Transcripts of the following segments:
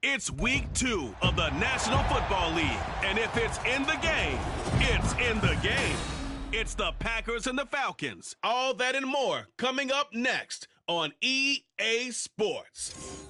It's week 2 of the National Football League, and if it's in the game, it's in the game. It's the Packers and the Falcons. All that and more coming up next on EA Sports.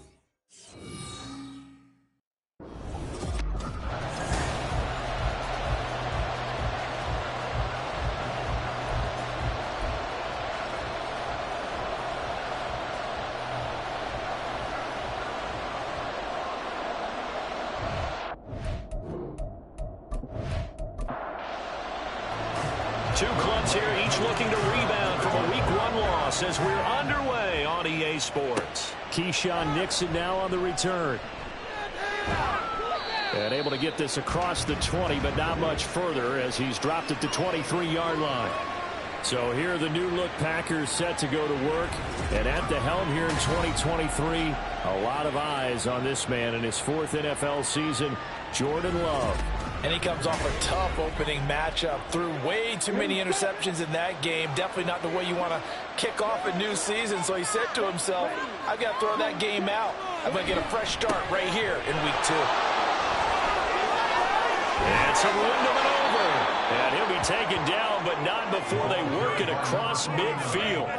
Two clubs here, each looking to rebound from a Week 1 loss as we're underway on EA Sports. Keyshawn Nixon now on the return. And able to get this across the 20, but not much further as he's dropped it to 23-yard line. So here the new-look Packers set to go to work. And at the helm here in 2023, a lot of eyes on this man in his 4th NFL season, Jordan Love. And he comes off a tough opening matchup. Threw way too many interceptions in that game. Definitely not the way you want to kick off a new season. So he said to himself, I've got to throw that game out. I'm going to get a fresh start right here in Week 2. And some room to maneuver. And he'll be taken down, but not before they work it across midfield.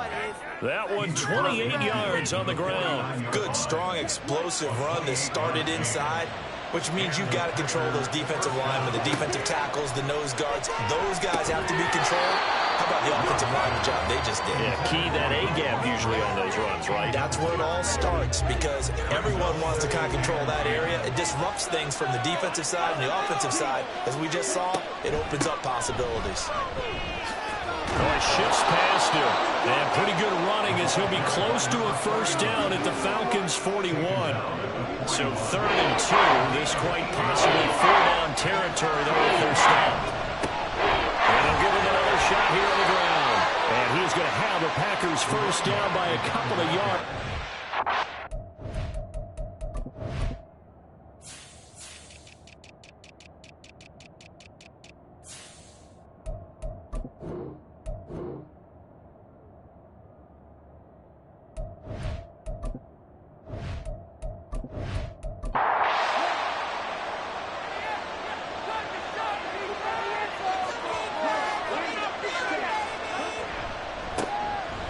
That one 28 yards on the ground. Good, strong, explosive run that started inside, which means you've got to control those defensive linemen, the defensive tackles, the nose guards. Those guys have to be controlled. How about the offensive lineman job they just did? Yeah, key that A-gap usually on those runs, right? That's where it all starts because everyone wants to kind of control that area. It disrupts things from the defensive side and the offensive side. As we just saw, it opens up possibilities. Well, it shifts past him. And pretty good running as he'll be close to a first down at the Falcons' 41. So 3rd and 2, this quite possibly 4-down territory though if they're stopped. And they'll give him another shot here on the ground. And he's going to have a Packers first down by a couple of yards.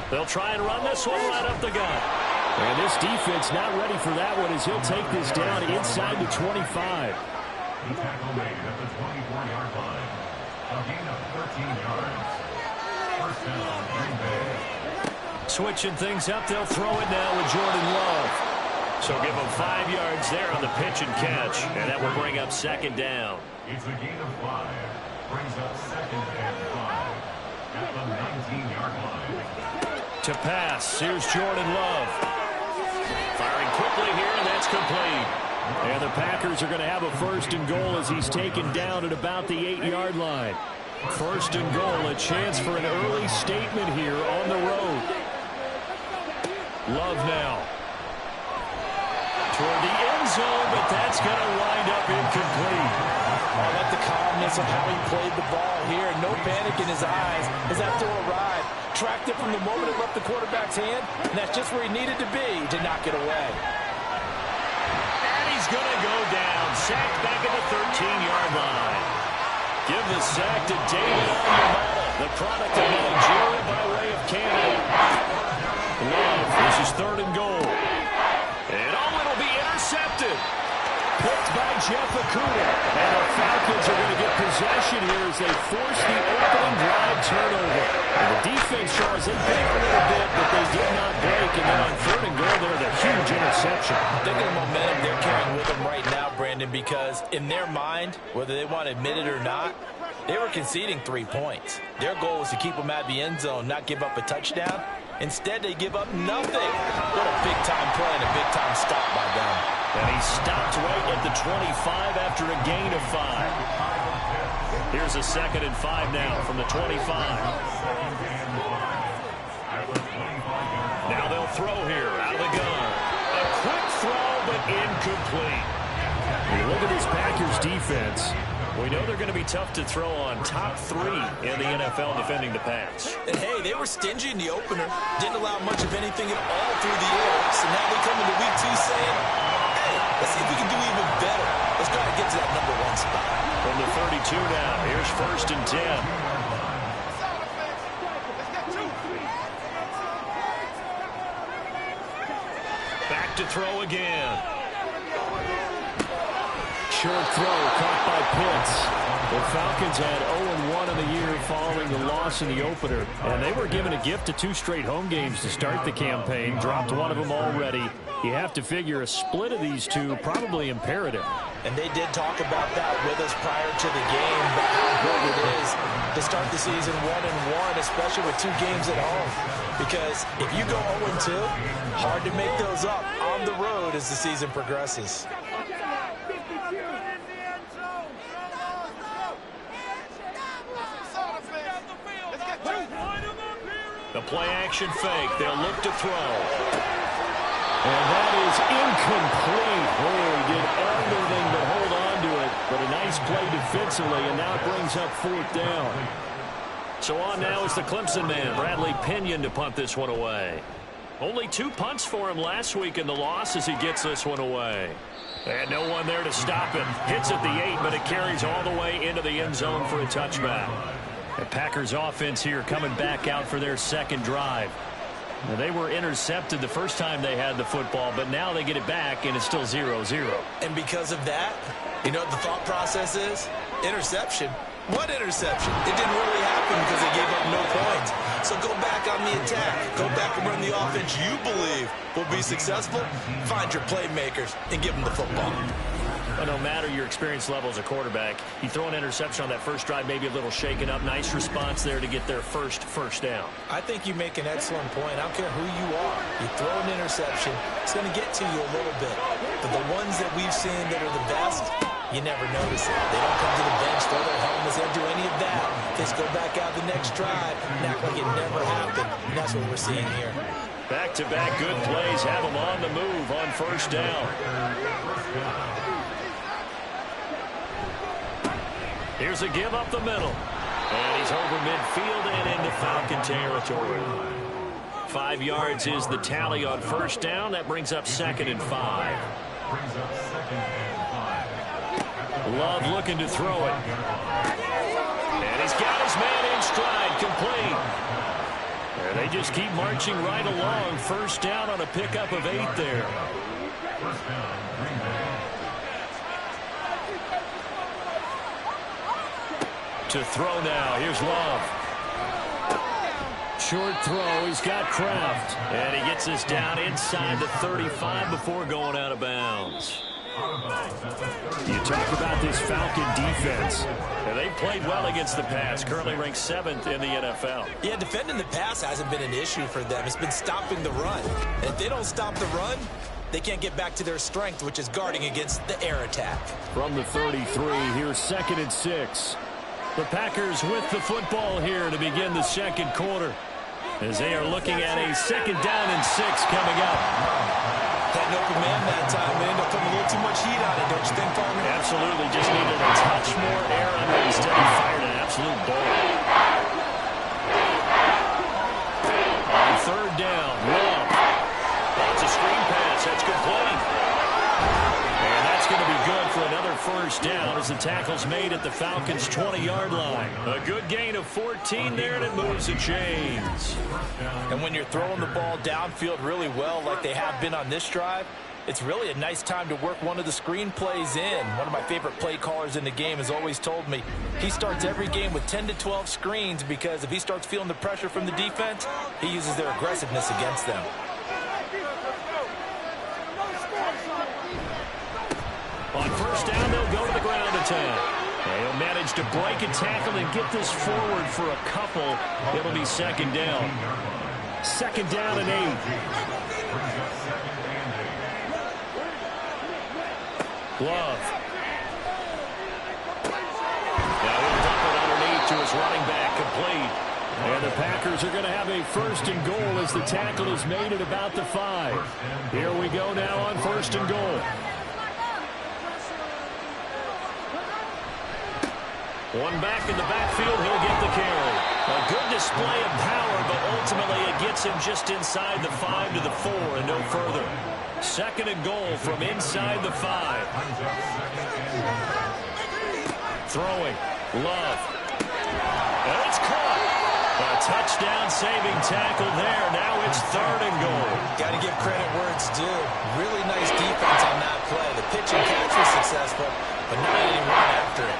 They'll try and run this one right up the gut. And this defense not ready for that one as he'll take this down inside the 25. The tackle made at the 24-yard line. A gain of 13 yards. First down, Green Bay. Switching things up, they'll throw it now with Jordan Love. So give him 5 yards there on the pitch and catch. And that will bring up 2nd down. It's a gain of 5. Brings up 2nd and 5 at the 19-yard line. To pass, here's Jordan Love. Firing quickly here, and that's complete. And the Packers are going to have a 1st and goal as he's taken down at about the 8-yard line. 1st and goal, a chance for an early statement here on the road. Love now. Toward the end zone, but that's going to wind up incomplete. I like the calmness of how he played the ball here. No panic in his eyes as that throw arrived. Tracked it from the moment it left the quarterback's hand, and that's just where he needed to be to knock it away. And he's going to go down. Sacked back at the 13-yard line. Give the sack to David Onyemata, the product of Nigeria by way of Canada. Love, this is 3rd and goal. And it'll be intercepted. Picked by Jeff Okudah. And the Falcons are going to get possession here as they force the opening drive turnover. And the defense shows they picked a little bit, but they did not break. And then on 3rd and goal, there's a huge interception. Think of the momentum they're carrying with them right now, Brandon, because in their mind, whether they want to admit it or not, they were conceding 3 points. Their goal was to keep them at the end zone, not give up a touchdown. Instead, they give up nothing. What a big-time play and a big-time stop by them. And he stopped right at the 25 after a gain of 5. Here's a 2nd and 5 now from the 25. Now they'll throw here out of the gun. A quick throw, but incomplete. Look at this Packers defense. We know they're going to be tough to throw on. Top 3 in the NFL defending the pass. And hey, they were stingy in the opener. Didn't allow much of anything at all through the air. So now they come into week 2 saying, hey, Let's see if we can do even better. Let's try to get to that #1 spot. From the 32 now, here's 1st and 10. Back to throw again. Short throw caught by Pitts. The Falcons had 0-1 in the year following the loss in the opener, and they were given a gift of 2 straight home games to start the campaign. Dropped one of them already. You have to figure a split of these two probably imperative. And they did talk about that with us prior to the game, about how important it is to start the season 1-1, especially with 2 games at home. Because if you go 0-2, hard to make those up on the road as the season progresses. The play-action fake. They'll look to throw. And that is incomplete. Oh, he did everything but hold on to it. But a nice play defensively, and now it brings up 4th down. So on now is the Clemson man, Bradley Pinion, to punt this one away. Only 2 punts for him last week in the loss as he gets this one away. And no one there to stop it. Hits at the 8, but it carries all the way into the end zone for a touchback. The Packers offense here coming back out for their 2nd drive. Now, they were intercepted the first time they had the football, but now they get it back, and it's still 0-0. And because of that, you know what the thought process is? Interception. What interception? It didn't really happen because they gave up no points. So go back on the attack. Go back and run the offense you believe will be successful. Find your playmakers and give them the football. Well, no matter your experience level as a quarterback, you throw an interception on that first drive, maybe a little shaken up. Nice response there to get their first down. I think you make an excellent point. I don't care who you are. You throw an interception, it's going to get to you a little bit. But the ones that we've seen that are the best, you never notice it. They don't come to the bench, throw their helmets, they don't do any of that. They just go back out the next drive and act like it never happened. And that's what we're seeing here. Back-to-back good plays have them on the move on 1st down. Here's a give up the middle. And he's over midfield and into Falcon territory. 5 yards is the tally on 1st down. That brings up 2nd and 5. Love looking to throw it. And he's got his man in stride, complete. And they just keep marching right along. 1st down on a pickup of 8 there. To throw now. Here's Love. Short throw. He's got Kraft. And he gets this down inside the 35 before going out of bounds. You talk about this Falcon defense. And they played well against the pass. Currently ranked 7th in the NFL. Yeah, defending the pass hasn't been an issue for them. It's been stopping the run. And if they don't stop the run, they can't get back to their strength, which is guarding against the air attack. From the 33, here's 2nd and 6. The Packers with the football here to begin the 2nd quarter, as they are looking at a 2nd down and 6 coming up. Had an open man that time. They ended up putting a little too much heat on it, don't you think, Farmer? Absolutely. Just needed a touch more air under it. Instead, he fired an absolute bullet. On 3rd down, Love. That's a screen pass. That's complete. And that's going to be good for another 1st down as the tackle's made at the Falcons' 20-yard line. A good gain of 14 there, and it moves the chains. And when you're throwing the ball downfield really well like they have been on this drive, it's really a nice time to work one of the screen plays in. One of my favorite play callers in the game has always told me he starts every game with 10 to 12 screens because if he starts feeling the pressure from the defense, he uses their aggressiveness against them. On 1st down, they'll go to the ground attack. They'll manage to break a tackle and get this forward for a couple. It'll be 2nd down. 2nd down and 8. Love. Now he'll dump it underneath to his running back, complete. And the Packers are going to have a 1st and goal as the tackle is made at about the 5. Here we go now on 1st and goal. One back in the backfield. He'll get the carry. A good display of power, but ultimately it gets him just inside the 5 to the 4 and no further. Second and goal from inside the 5. Throwing. Love. And it's caught. A touchdown-saving tackle there. Now it's third and goal. Got to give credit where it's due. Really nice defense on that play. The pitch and catch was successful, but not any run after it.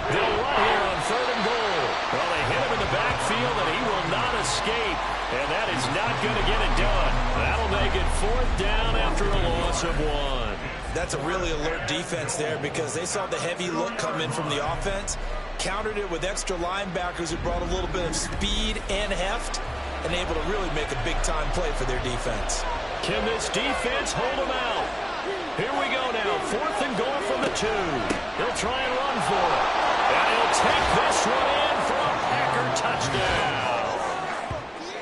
They'll run here on third and goal. Well, they hit him in the backfield, and he will not escape. And that is not going to get it done. That'll make it fourth down after a loss of 1. That's a really alert defense there because they saw the heavy look come in from the offense, countered it with extra linebackers who brought a little bit of speed and heft, and able to really make a big-time play for their defense. Can this defense hold them out? Here we go now. Fourth and goal from the 2. He'll try and run for it. And he'll take this one in for a Packer touchdown.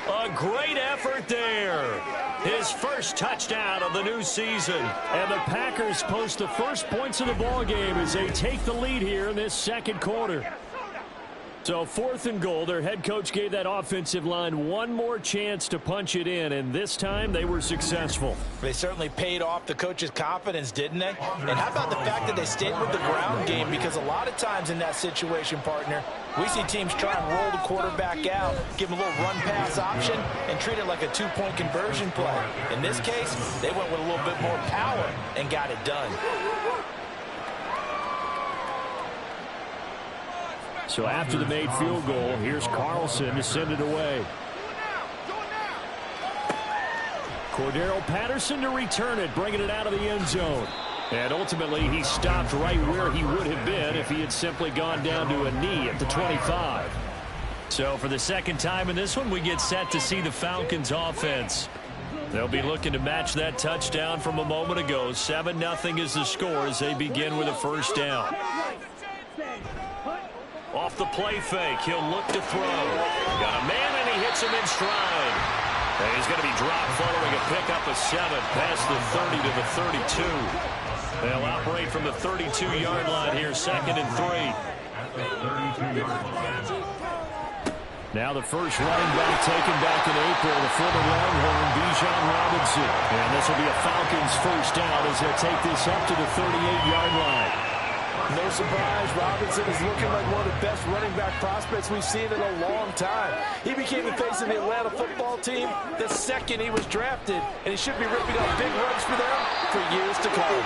A great effort there. His first touchdown of the new season. And the Packers post the first points of the ball game as they take the lead here in this second quarter. So fourth and goal, their head coach gave that offensive line one more chance to punch it in, and this time they were successful. They certainly paid off the coach's confidence, didn't they? And how about the fact that they stayed with the ground game? Because a lot of times in that situation, partner, we see teams try and roll the quarterback out, give him a little run-pass option, and treat it like a two-point conversion play. In this case, they went with a little bit more power and got it done. So after the made field goal, here's Carlson to send it away. Cordero Patterson to return it, bringing it out of the end zone. And ultimately, he stopped right where he would have been if he had simply gone down to a knee at the 25. So for the second time in this one, we get set to see the Falcons offense. They'll be looking to match that touchdown from a moment ago. 7-0 is the score as they begin with a first down. Off the play fake, he'll look to throw. Got a man, and he hits him in stride. And he's going to be dropped following a pickup of 7 past the 30 to the 32. They'll operate from the 32-yard line here, second and 3. Now the first running back taken back in April, the former Longhorn, Bijan Robinson. And this will be a Falcons first down as they take this up to the 38-yard line. No surprise, Robinson is looking like one of the best running back prospects we've seen in a long time. He became the face of the Atlanta football team the second he was drafted, and he should be ripping up big runs for them for years to come.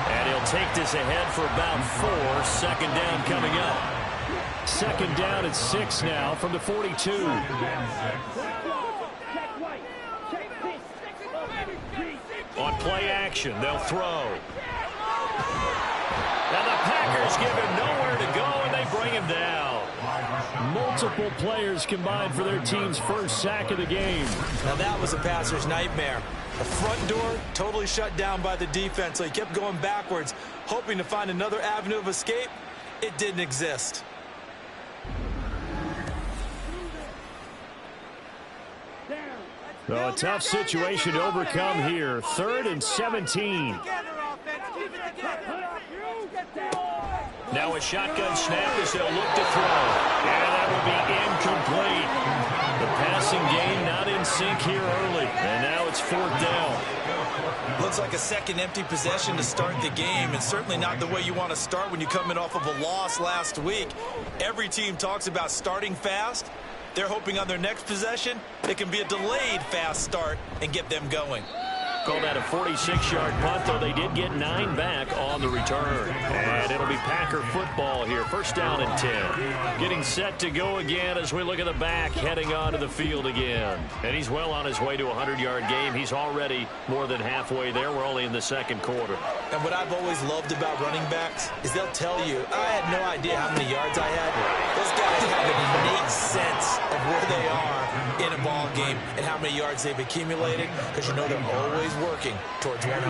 And he'll take this ahead for about 4. Second down coming up. Second down at 6 now from the 42. On play action, they'll throw. And the Packers give him nowhere to go, and they bring him down. Multiple players combined for their team's first sack of the game. Now that was a passer's nightmare. The front door totally shut down by the defense, so he kept going backwards, hoping to find another avenue of escape. It didn't exist. So a tough situation to overcome here. 3rd and 17. Now a shotgun snap as they'll look to throw. And that will be incomplete. The passing game not in sync here early. And now it's 4th down. Looks like a second empty possession to start the game, and certainly not the way you want to start when you're coming off of a loss last week. Every team talks about starting fast. They're hoping on their next possession it can be a delayed fast start and get them going. Call that a 46-yard punt, though they did get 9 back on the return. And it'll be Packer football here. First down and 10. Getting set to go again as we look at the back, heading onto the field again. And he's well on his way to a 100-yard game. He's already more than halfway there. We're only in the second quarter. And what I've always loved about running backs is they'll tell you, I had no idea how many yards I had. Those guys have an innate sense of where they are in a ball game and how many yards they've accumulated, because you know they're always working towards 100.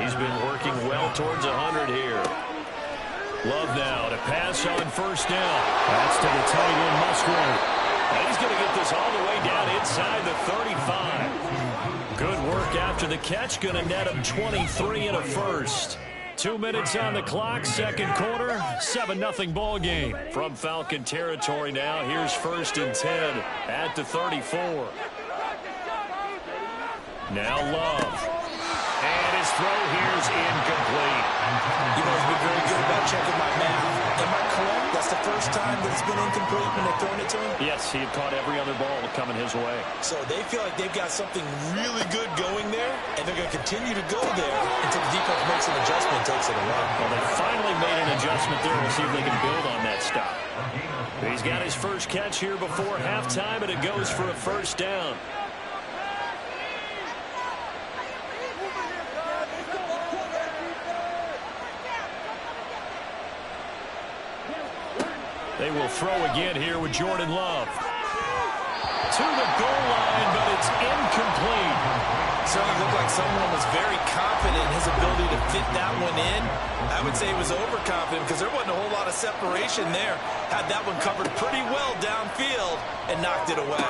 He's been working well towards 100 here. Love now to pass on first down. That's to the tight end, Musgrave. And he's going to get this all the way down inside the 35. Good work after the catch. Going to net him 23 and a first. 2 minutes on the clock, second quarter. 7-0 ball game. From Falcon territory now, here's 1st and 10 at the 34. Now Love. And his throw here is incomplete. You know, he's been very good about checking my math. Am I correct? That's the first time that it's been incomplete when they've thrown it to him? Yes, he had caught every other ball coming his way. So they feel like they've got something really good going there, and they're going to continue to go there until the defense makes an adjustment and takes it away. Well, they finally made an adjustment there. We'll see if they can build on that stop. He's got his first catch here before halftime, and it goes for a 1st down. They will throw again here with Jordan Love. To the goal line, but it's incomplete. Certainly looked like someone was very confident in his ability to fit that one in. I would say he was overconfident because there wasn't a whole lot of separation there. Had that one covered pretty well downfield and knocked it away.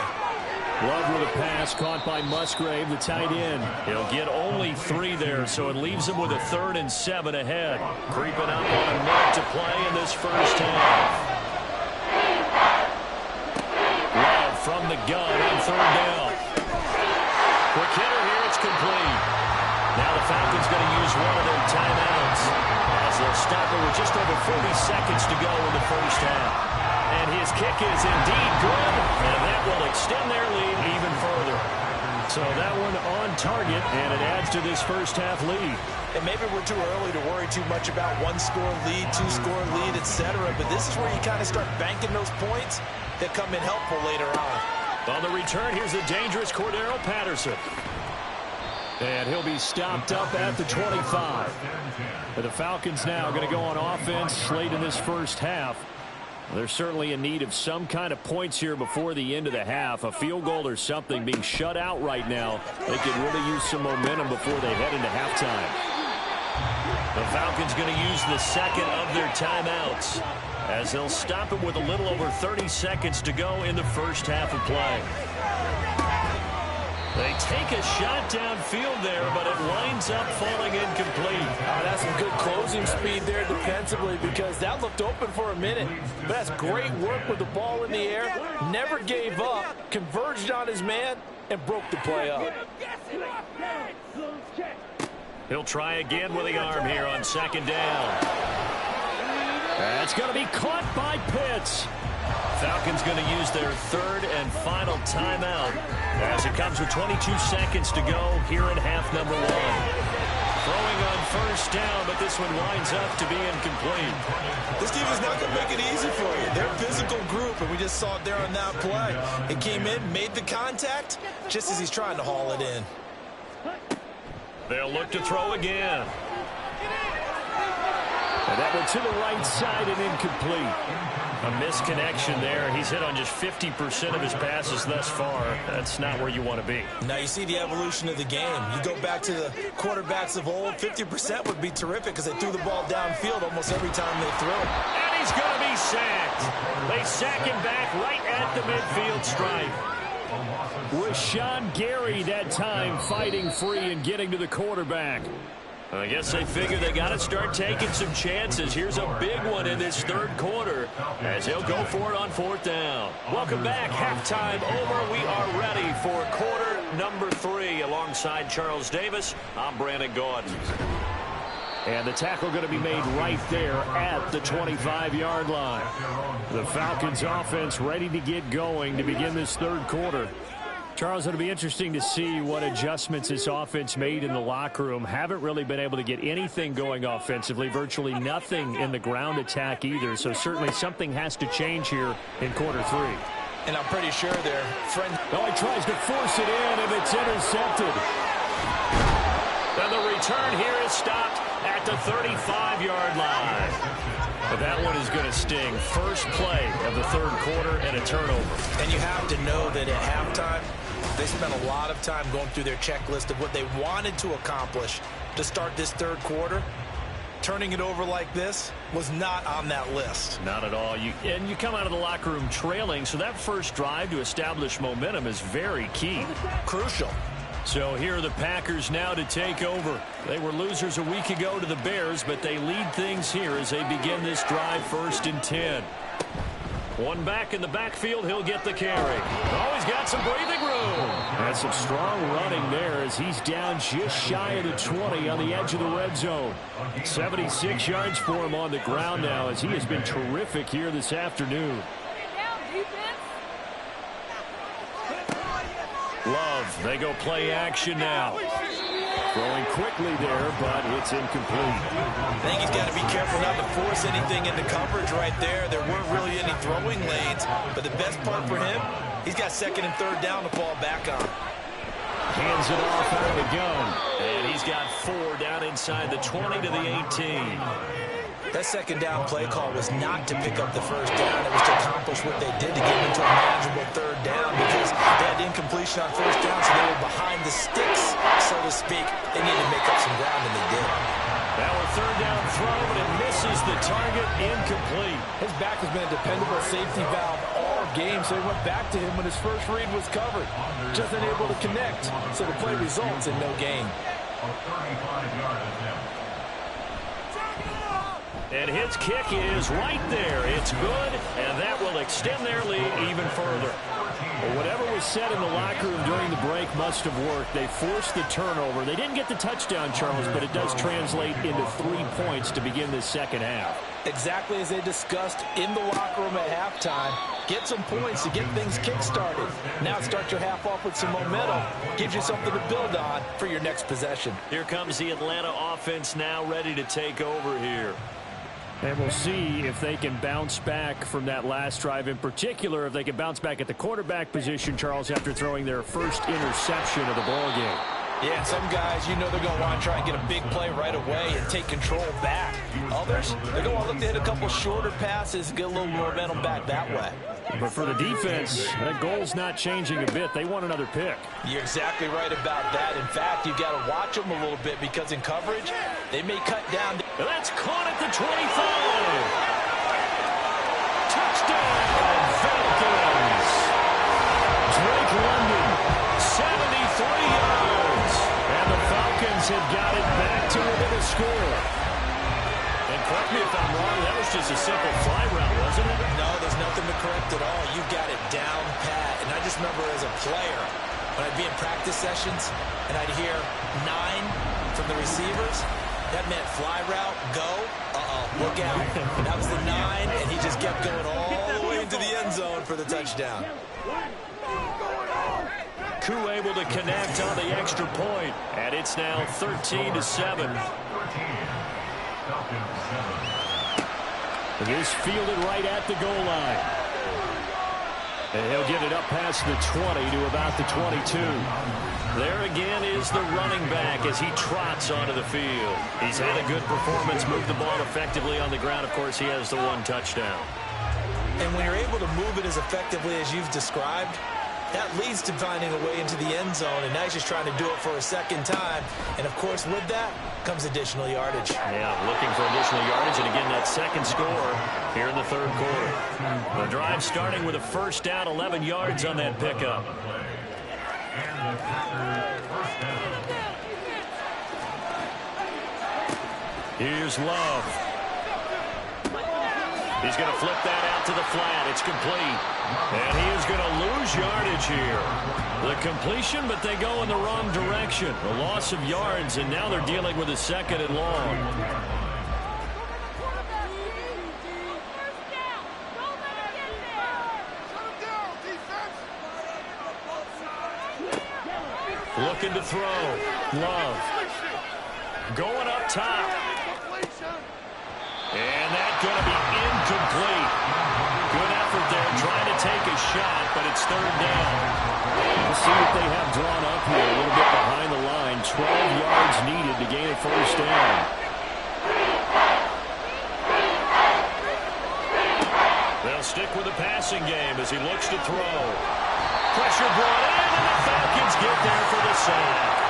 Love with a pass caught by Musgrave, the tight end. He'll get only 3 there, so it leaves him with a 3rd and 7 ahead. Creeping up on a minute to play in this first half. Love from the gun on 3rd down. Quick hitter here, it's complete. Now the Falcons going to use one of their timeouts as they'll stop it with just over 40 seconds to go in the first half. And his kick is indeed good, and that will extend their lead even further. So that one on target, and it adds to this first half lead. And maybe we're too early to worry too much about 1-score lead, 2-score lead, etc. But this is where you kind of start banking those points that come in helpful later on. On the return, here's the dangerous Cordero Patterson. And he'll be stopped up at the 25. But the Falcons now going to go on offense late in this first half. They're certainly in need of some kind of points here before the end of the half. A field goal or something being shut out right now. They could really use some momentum before they head into halftime. The Falcons going to use the second of their timeouts as they'll stop it with a little over 30 seconds to go in the first half of play. They take a shot downfield there, but it winds up falling incomplete. That's some good closing speed there defensively because that looked open for a minute. But that's great work with the ball in the air. Never gave up, converged on his man, and broke the play up. He'll try again with the arm here on 2nd down. That's going to be caught by Pitts. Falcons going to use their 3rd and final timeout as it comes with 22 seconds to go here in half number 1. Throwing on 1st down, but this one winds up to be incomplete. This team is not going to make it easy for you. They're a physical group, and we just saw it there on that play. It came in, made the contact, just as he's trying to haul it in. They'll look to throw again. And that one to the right side and incomplete. A misconnection there. He's hit on just 50% of his passes thus far. That's not where you want to be. Now you see the evolution of the game. You go back to the quarterbacks of old, 50% would be terrific because they threw the ball downfield almost every time they threw it. And he's going to be sacked. They sack him back right at the midfield stripe. Rashawn Gary that time fighting free and getting to the quarterback. I guess they figure they got to start taking some chances. Here's a big one in this 3rd quarter as he'll go for it on 4th down. Welcome back. Halftime over. We are ready for quarter number 3 alongside Charles Davis. I'm Brandon Gordon. And the tackle going to be made right there at the 25-yard line. The Falcons offense ready to get going to begin this 3rd quarter. Charles, it'll be interesting to see what adjustments this offense made in the locker room. Haven't really been able to get anything going offensively, virtually nothing in the ground attack either. So certainly something has to change here in quarter 3. And I'm pretty sure their friend... Oh, he tries to force it in, and it's intercepted. And the return here is stopped at the 35-yard line. But that one is going to sting. First play of the 3rd quarter and a turnover. And you have to know that at halftime, they spent a lot of time going through their checklist of what they wanted to accomplish to start this 3rd quarter. Turning it over like this was not on that list. Not at all. And you come out of the locker room trailing, so that first drive to establish momentum is very key. Crucial. So here are the Packers now to take over. They were losers a week ago to the Bears, but they lead things here as they begin this drive 1st and 10. One back in the backfield, he'll get the carry. Oh, he's got some breathing room. That's some strong running there as he's down just shy of the 20 on the edge of the red zone. 76 yards for him on the ground now as he has been terrific here this afternoon. Love, they go play action now. Throwing quickly there, but it's incomplete. I think he's got to be careful not to force anything into coverage right there. There weren't really any throwing lanes, but the best part for him, he's got 2nd and 3rd down to fall back on. Hands it off out of the gun, and he's got 4 down inside the 20 to the 18. That 2nd down play call was not to pick up the 1st down. It was to accomplish what they did to get into a manageable 3rd down because they had incompletion on 1st down, so they were behind the sticks, so to speak. They needed to make up some ground, and they did. Now a 3rd down throw, but it misses the target, incomplete. His back has been a dependable safety valve all game, so he went back to him when his first read was covered. Just unable to connect, so the play results in no gain. A 35-yard attempt. And his kick is right there. It's good, and that will extend their lead even further. Well, whatever was said in the locker room during the break must have worked. They forced the turnover. They didn't get the touchdown, Charles, but it does translate into 3 points to begin the second half. Exactly as they discussed in the locker room at halftime. Get some points to get things kick-started. Now start your half off with some momentum. Gives you something to build on for your next possession. Here comes the Atlanta offense now ready to take over here. And we'll see if they can bounce back from that last drive. In particular, if they can bounce back at the quarterback position, Charles, after throwing their first interception of the ballgame. Yeah, some guys, you know they're going to want to try and get a big play right away and take control back. Others, they're going to want to look to hit a couple shorter passes, get a little momentum back that way. But for the defense, that goal's not changing a bit. They want another pick. You're exactly right about that. In fact, you've got to watch them a little bit because in coverage, they may cut down. And that's caught at the 25. Touchdown, Falcons. Drake London, 73 yards. And the Falcons have got it back to within a score. And correct me if I'm wrong, that was just a simple fly route, wasn't it? No, there's nothing to correct at all. You've got it down pat. And I just remember as a player, when I'd be in practice sessions and I'd hear 9 from the receivers, that meant fly route, go, look out. That was the 9, and he just kept going all the way into the end zone for the touchdown. Koo able to connect on the extra point, and it's now 13-7. This fielded right at the goal line. And he'll get it up past the 20 to about the 22. There again is the running back as he trots onto the field. He's had a good performance, moved the ball effectively on the ground. Of course, he has the 1 touchdown. And when you're able to move it as effectively as you've described, that leads to finding a way into the end zone, and now he's just trying to do it for a second time. And, of course, with that comes additional yardage. Yeah, looking for additional yardage, and again, that second score here in the 3rd quarter. The drive starting with a 1st down, 11 yards on that pickup. Here's Love. He's going to flip that out to the flat. It's complete. And he is going to lose yardage here. The completion, but they go in the wrong direction. A loss of yards, and now they're dealing with a 2nd and long. Looking to throw. Love. Going up top. And that's going to be incomplete. Good effort there trying to take a shot, but it's 3rd down. We'll see what they have drawn up here a little bit behind the line. 12 yards needed to gain a 1st down. They'll stick with the passing game as he looks to throw. Pressure brought in, and the Falcons get there for the sack.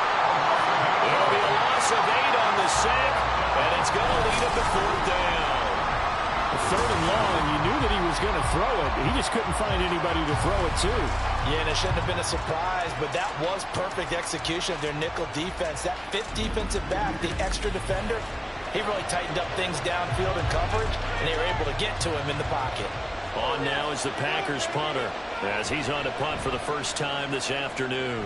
It'll be a loss of 8 on the sack, and it's going to lead up to 4th down. 3rd and long, you knew that he was going to throw it. He just couldn't find anybody to throw it to. Yeah, and it shouldn't have been a surprise, but that was perfect execution of their nickel defense. That fifth defensive back, the extra defender, he really tightened up things downfield in coverage, and they were able to get to him in the pocket. On now is the Packers punter, as he's on to punt for the first time this afternoon.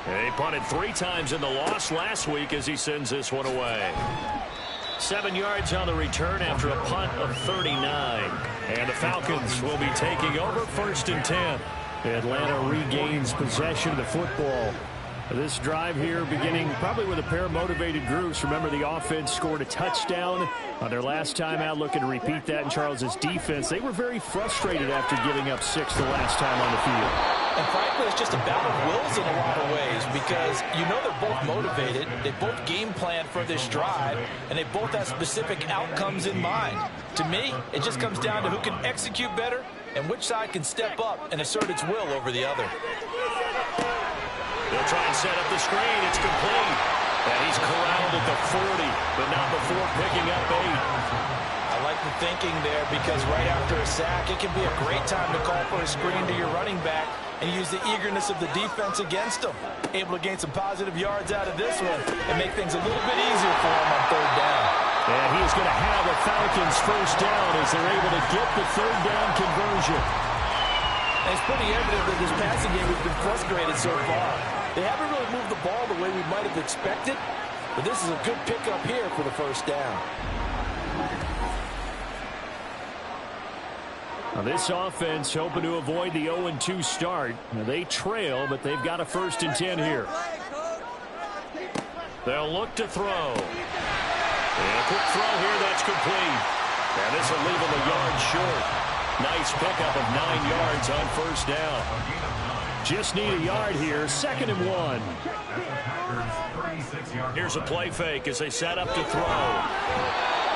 He punted 3 times in the loss last week as he sends this one away. 7 yards on the return after a punt of 39. And the Falcons will be taking over 1st and 10. Atlanta regains possession of the football. This drive here beginning probably with a pair of motivated groups. Remember, the offense scored a touchdown on their last time out, looking to repeat that in Charles's defense. They were very frustrated after giving up 6 the last time on the field. And frankly, it's just a battle of wills in a lot of ways because you know they're both motivated, they both game plan for this drive, and they both have specific outcomes in mind. To me, it just comes down to who can execute better and which side can step up and assert its will over the other. They'll try and set up the screen. It's complete. And he's corralled at the 40, but not before picking up 8. I like the thinking there because right after a sack, it can be a great time to call for a screen to your running back and use the eagerness of the defense against him. Able to gain some positive yards out of this one and make things a little bit easier for him on 3rd down. And he's going to have a Falcons 1st down as they're able to get the 3rd down conversion. And it's pretty evident that this passing game has been frustrated so far. They haven't really moved the ball the way we might have expected, but this is a good pickup here for the 1st down. Now this offense hoping to avoid the 0-2 start. Now they trail, but they've got a 1st and 10 here. They'll look to throw. And a quick throw here, that's complete. And this will leave them a yard short. Nice pickup of 9 yards on 1st down. Just need a yard here, 2nd and 1. Here's a play fake as they set up to throw.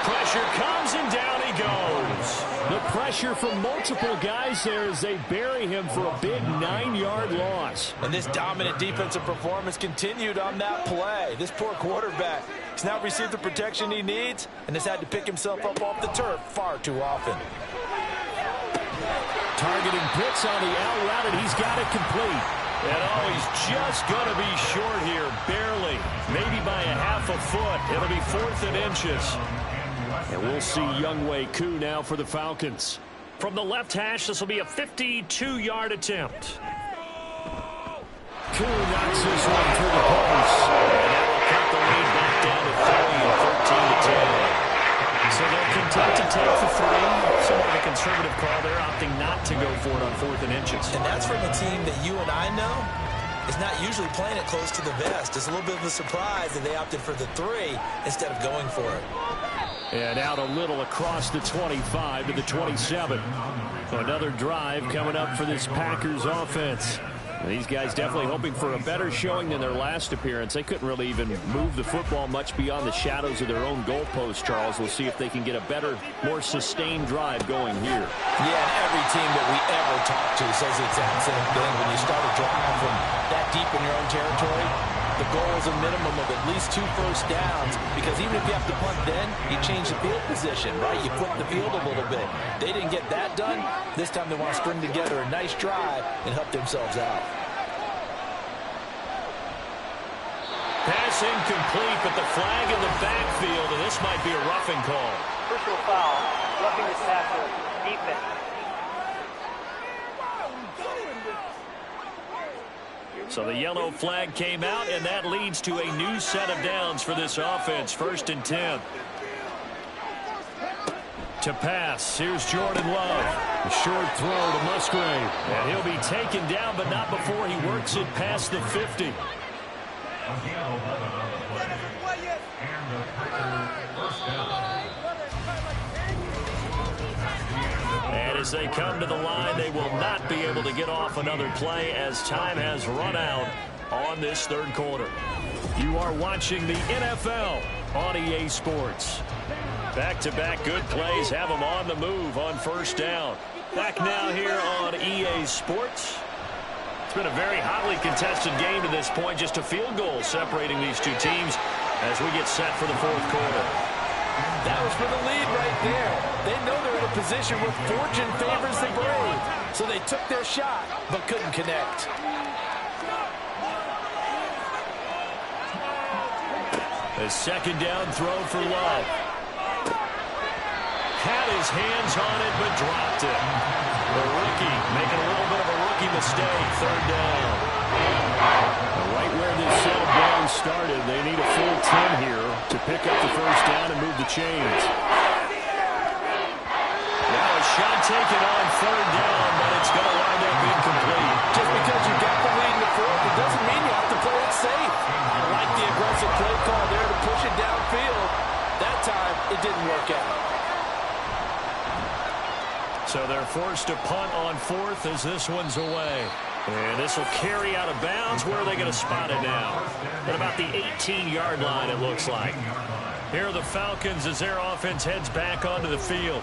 Pressure comes and down he goes. The pressure from multiple guys there as they bury him for a big 9-yard loss. And this dominant defensive performance continued on that play. This poor quarterback has now received the protection he needs and has had to pick himself up off the turf far too often. Targeting Pitts on the out route, and he's got it complete. And oh, he's just going to be short here, barely. Maybe by a half a foot. It'll be 4th and inches. And we'll see Younghoe Koo now for the Falcons. From the left hash, this will be a 52-yard attempt. Koo knocks this one through the post. And that will cut the lead back down to 13 to 10. So they're content to take the 3. Somewhat of a conservative call. They're opting not to go for it on 4th and inches. And that's from a team that you and I know is not usually playing it close to the vest. It's a little bit of a surprise that they opted for the 3 instead of going for it. And out a little across the 25 to the 27. Another drive coming up for this Packers offense. These guys definitely hoping for a better showing than their last appearance. They couldn't really even move the football much beyond the shadows of their own goalpost, Charles. We'll see if they can get a better, more sustained drive going here. Yeah, and every team that we ever talk to says the exact same thing. When you start a drive from that deep in your own territory, the goal is a minimum of at least 2 first downs, because even if you have to punt then, you change the field position, right? You flip the field a little bit. They didn't get that done. This time they want to string together a nice drive and help themselves out. Pass incomplete, but the flag in the backfield, and this might be a roughing call. Personal foul, roughing the tackle, defense. So the yellow flag came out, and that leads to a new set of downs for this offense. 1st and 10. To pass, here's Jordan Love. A short throw to Musgrave. And he'll be taken down, but not before he works it past the 50. And as they come to the line, they will not be able to get off another play as time has run out on this 3rd quarter. You are watching the NFL on EA Sports. Back-to-back good plays have them on the move on 1st down. Back now here on EA Sports. It's been a very hotly contested game to this point. Just a field goal separating these two teams as we get set for the 4th quarter. That was for the lead right there. They know they're in a position where fortune favors the brave. So they took their shot, but couldn't connect. A second down throw for Love. Had his hands on it, but dropped it. The rookie making a little bit of a rookie mistake. Third down. Right where this set of downs started, they need a full 10 here to pick up the first down and move the chains. Now a shot taken on third down, but it's going to wind up incomplete. Just because you got the lead in the fourth, it doesn't mean you have to play it safe. I like the aggressive play call there to push it downfield. That time, it didn't work out. So they're forced to punt on fourth as this one's away. And this will carry out of bounds. Where are they going to spot it now? At about the 18-yard line, it looks like. Here are the Falcons as their offense heads back onto the field.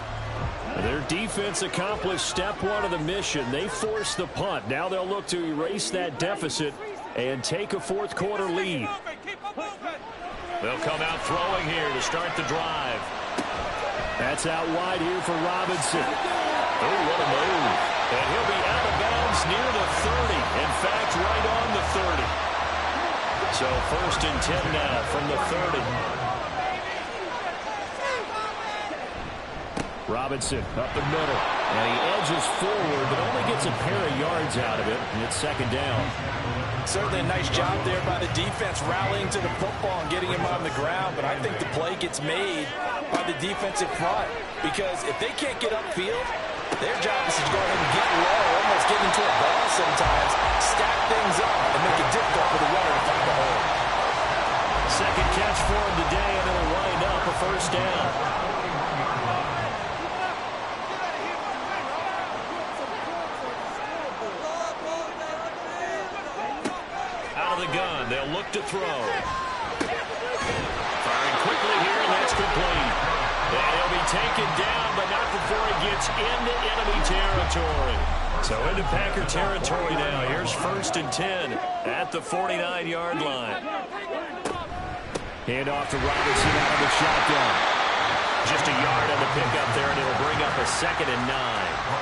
Their defense accomplished step one of the mission. They forced the punt. Now they'll look to erase that deficit and take a fourth quarter lead. They'll come out throwing here to start the drive. That's out wide here for Robinson. Oh, what a move. And he'll be out of bounds near the 30. In fact, right on the 30. So first and 10 now from the 30. Robinson up the middle. And he edges forward, but only gets a pair of yards out of it. And it's second down. Certainly a nice job there by the defense rallying to the football and getting him on the ground. But I think the play gets made by the defensive front. Because if they can't get upfield, their job is to go ahead and get low, almost get into a ball sometimes, stack things up, and make it difficult for the runner to find the hole. Second catch for him today, and it'll wind up a first down. Out of the gun, they'll look to throw. Firing quickly here, and that's complete. And he'll be taken down, but not before he gets into enemy territory. So into Packer territory now. Here's first and 10 at the 49-yard line. Hand off to Robinson out of the shotgun. Just a yard on the pickup there, and it'll bring up a second and 9.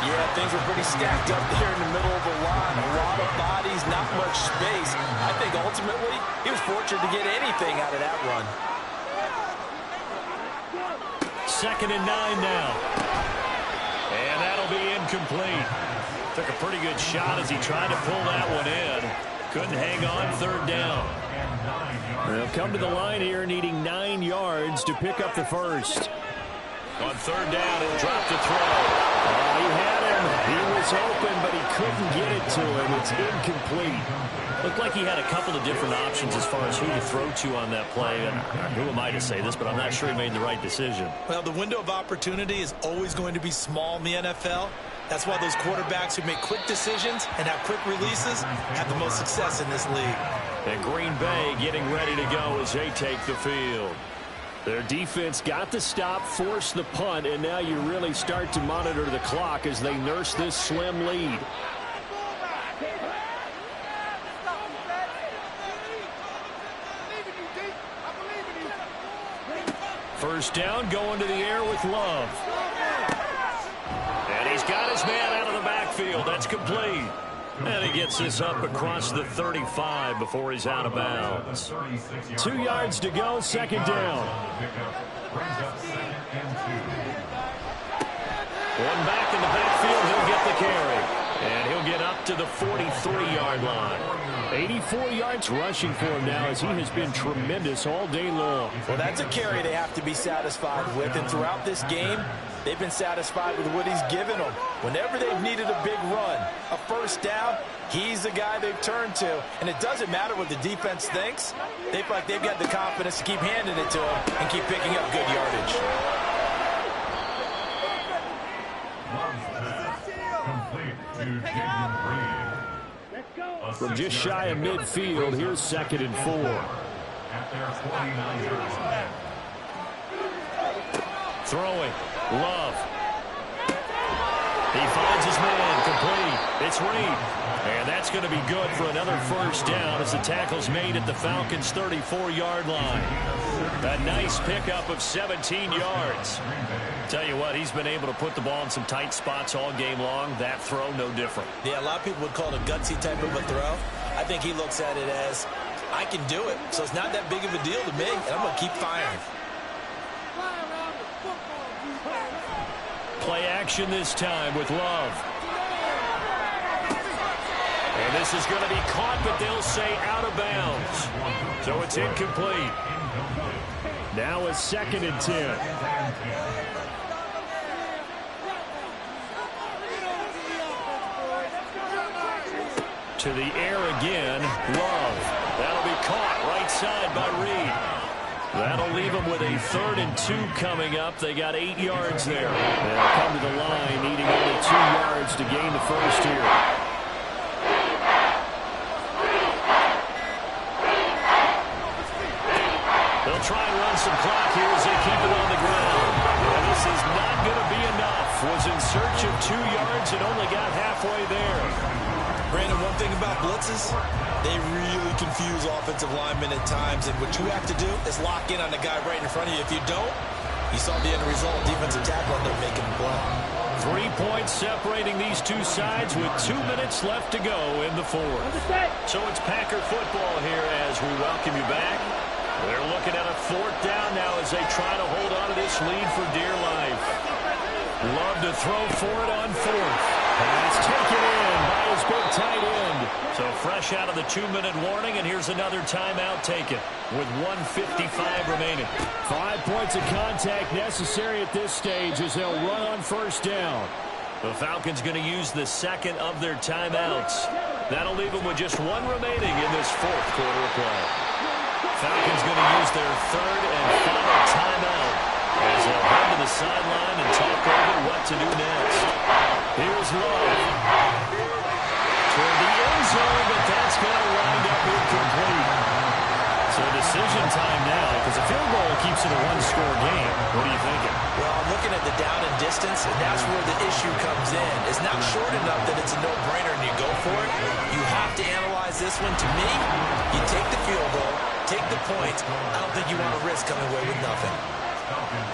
Yeah, things were pretty stacked up there in the middle of the line. A lot of bodies, not much space. I think ultimately he was fortunate to get anything out of that run. Second and 9 now. And that'll be incomplete. Took a pretty good shot as he tried to pull that one in. Couldn't hang on third down. They'll come to the line here needing 9 yards to pick up the first. On third down, he'll drop the throw. He had him. He was open, but he couldn't get it to him. It's incomplete. Looked like he had a couple of different options as far as who to throw to on that play. And who am I to say this, but I'm not sure he made the right decision. Well, the window of opportunity is always going to be small in the NFL. That's why those quarterbacks who make quick decisions and have quick releases have the most success in this league. And Green Bay getting ready to go as they take the field. Their defense got the stop, forced the punt, and now you really start to monitor the clock as they nurse this slim lead. First down, going to the air with Love. And he's got his man out of the backfield. That's complete. And he gets this up across the 35 before he's out of bounds. 2 yards to go, second down. One back in the backfield, he'll get the carry. And he'll get up to the 43-yard line. 84 yards rushing for him now as he has been tremendous all day long. Well, that's a carry they have to be satisfied with. And throughout this game, they've been satisfied with what he's given them. Whenever they've needed a big run, a first down, he's the guy they've turned to. And it doesn't matter what the defense thinks. They feel like they've got the confidence to keep handing it to him and keep picking up good yardage. From just shy of midfield, here's second and 4. Throwing. Love. He finds his man complete. It's Reed. And that's going to be good for another first down as the tackle's made at the Falcons' 34-yard line. A nice pickup of 17 yards. Tell you what, he's been able to put the ball in some tight spots all game long. That throw, no different. Yeah, a lot of people would call it a gutsy type of a throw. I think he looks at it as, I can do it, so it's not that big of a deal to me, and I'm going to keep firing. Play action this time with Love. And this is going to be caught, but they'll say out of bounds. So it's incomplete. Now a 2nd and 10. To the air again, Love. That'll be caught right side by Reed. That'll leave them with a 3rd and 2 coming up. They got 8 yards there. They'll come to the line needing only 2 yards to gain the first here. They'll try and run some clock here as they keep it on the ground. And this is not going to be enough. Was in search of 2 yards and only got halfway there. Brandon, one thing about blitzes, they really confuse offensive linemen at times, and what you have to do is lock in on the guy right in front of you. If you don't, you saw the end result, defensive tackle out there making the play. 3 points separating these two sides with 2 minutes left to go in the 4th. So it's Packer football here as we welcome you back. They're looking at a 4th down now as they try to hold on to this lead for dear life. Love to throw for it on 4th. And it's taken in by his big tight end. So fresh out of the 2-minute warning, and here's another timeout taken with 1:55 remaining. 5 points of contact necessary at this stage as they'll run on 1st down. The Falcons going to use the 2nd of their timeouts. That'll leave them with just 1 remaining in this 4th quarter of play. Falcons going to use their 3rd and final timeout as they'll head to the sideline and talk over what to do next. Here's Love. Toward the end zone, but that's going to wind up incomplete. So decision time now, because a field goal keeps it a 1-score game. What are you thinking? Well, I'm looking at the down and distance, and that's where the issue comes in. It's not short enough that it's a no-brainer and you go for it. You have to analyze this one. To me, you take the field goal, take the points. I don't think you want to risk coming away with nothing.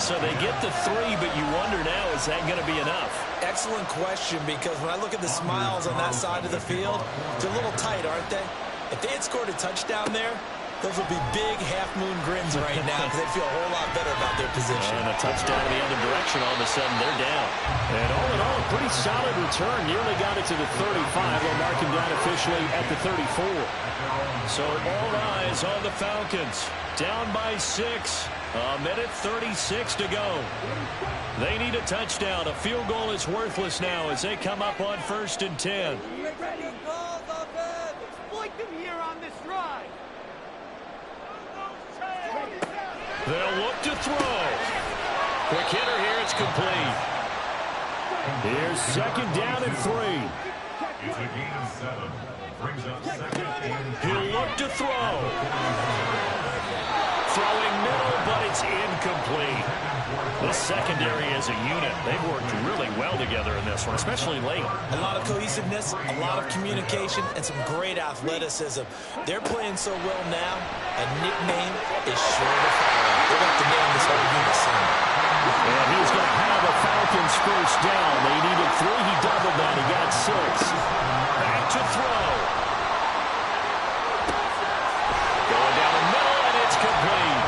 So they get the 3, but you wonder now, is that going to be enough? Excellent question, because when I look at the smiles on that side of the field, they're a little tight, aren't they? If they had scored a touchdown there, those would be big half-moon grins right now because they feel a whole lot better about their position. And a touchdown in the other direction, all of a sudden they're down. And all in all, a pretty solid return. Nearly got it to the 35. They'll mark him down officially at the 34. So all eyes on the Falcons. Down by 6. 1:36 to go. They need a touchdown. A field goal is worthless now as they come up on 1st and 10. Exploit them here on this drive. They'll look to throw. Quick hitter here. It's complete. Here's 2nd down and 3. It's a gain of 7. Brings up 2nd and 3. He'll look to throw. Throwing middle, but it's incomplete. This secondary as a unit, they've worked really well together in this one, especially late. A lot of cohesiveness, a lot of communication, and some great athleticism. They're playing so well now, a nickname is sure to follow. They're going to name this whole unit soon. And he's going to have a Falcons 1st down. They needed 3. He doubled that. He got 6. Back to throw. Going down the middle, and it's complete.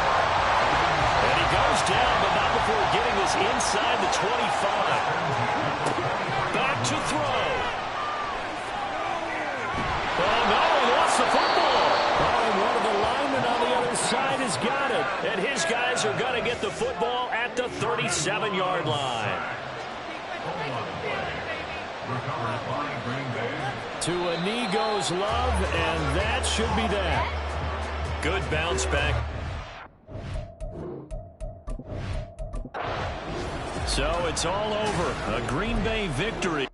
And he goes down, but not before getting this inside the 25. Back to throw. Oh, no, he lost the football. Oh, and one of the linemen on the other side has got it. And his guys are going to get the football at the 37-yard line. To a knee goes Love, and that should be that. Good bounce back. So it's all over. A Green Bay victory.